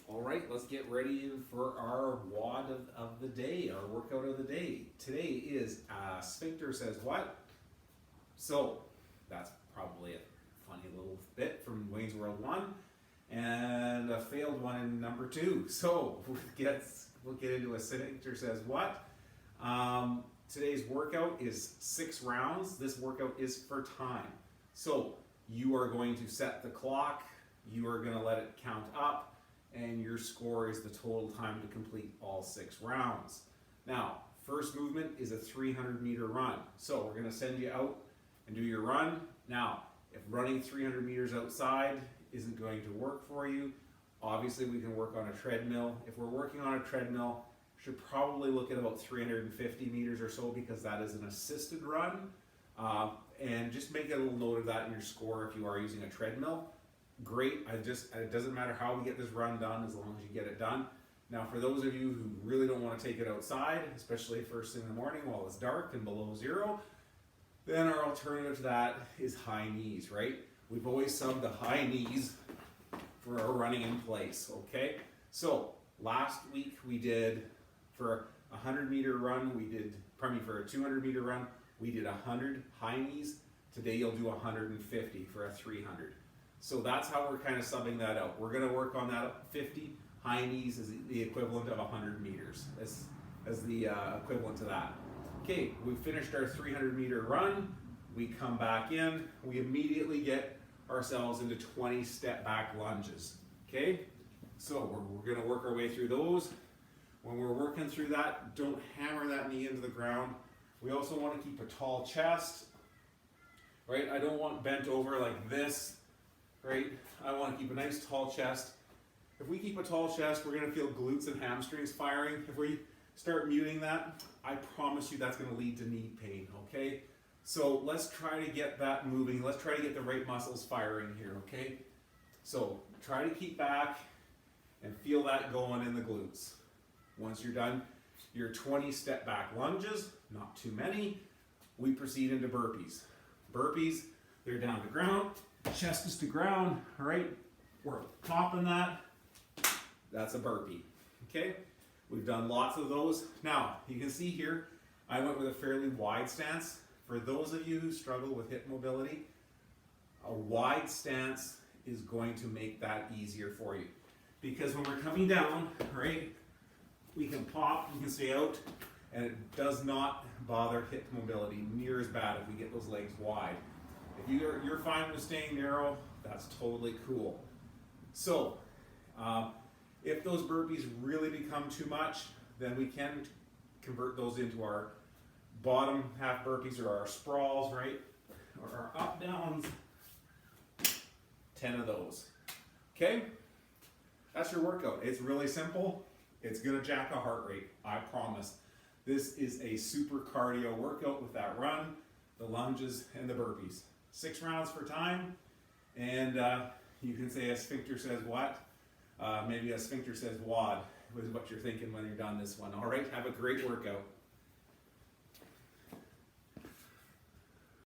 All right, let's get ready for our WOD of the day, our workout of the day. Today is sphincter says what? So that's probably a funny little bit from Wayne's World 1 and a failed one in number 2. So we'll get into a sphincter says what. Today's workout is 6 rounds. This workout is for time. So you are going to set the clock, you are going to let it count up, and your score is the total time to complete all 6 rounds. Now, first movement is a 300-meter run. So we're going to send you out and do your run. Now, if running 300 meters outside isn't going to work for you, obviously we can work on a treadmill. If we're working on a treadmill, should probably look at about 350 meters or so because that is an assisted run. And just make a little note of that in your score if you are using a treadmill. Great, it doesn't matter how we get this run done as long as you get it done. Now for those of you who really don't want to take it outside, especially first thing in the morning while it's dark and below 0, then our alternative to that is high knees, right? We've always subbed the high knees for our running in place, okay? So last week we did, for a 100-meter run, for a 200-meter run, we did 100 high knees. Today you'll do 150 for a 300. So that's how we're kind of subbing that out. We're going to work on that 50. High knees is the equivalent of 100 meters as the equivalent to that. Okay, we finished our 300-meter run. We come back in. We immediately get ourselves into 20 step-back lunges. Okay, so we're going to work our way through those. When we're working through that, don't hammer that knee into the ground. We also want to keep a tall chest, right? I don't want bent over like this. Right? I want to keep a nice tall chest. If we keep a tall chest, we're going to feel glutes and hamstrings firing. If we start muting that, I promise you that's going to lead to knee pain, okay? So let's try to get that moving. Let's try to get the right muscles firing here, okay? So try to keep back and feel that going in the glutes. Once you're done your 20 step back lunges, not too many, we proceed into burpees. Burpees, they're down to ground. Chest is to ground, all right? We're popping that. That's a burpee, okay? We've done lots of those. Now, you can see here, I went with a fairly wide stance. For those of you who struggle with hip mobility, a wide stance is going to make that easier for you. Because when we're coming down, right, we can pop, we can stay out, and it does not bother hip mobility near as bad if we get those legs wide. If you're fine with staying narrow, that's totally cool. So, if those burpees really become too much, then we can convert those into our bottom half burpees or our sprawls, right? Or our up downs. 10 of those. Okay? That's your workout. It's really simple. It's gonna jack a heart rate, I promise. This is a super cardio workout with that run, the lunges, and the burpees. 6 rounds for time, and you can say a sphincter says what? Maybe a sphincter says WOD, is what you're thinking when you're done this one. All right, have a great workout.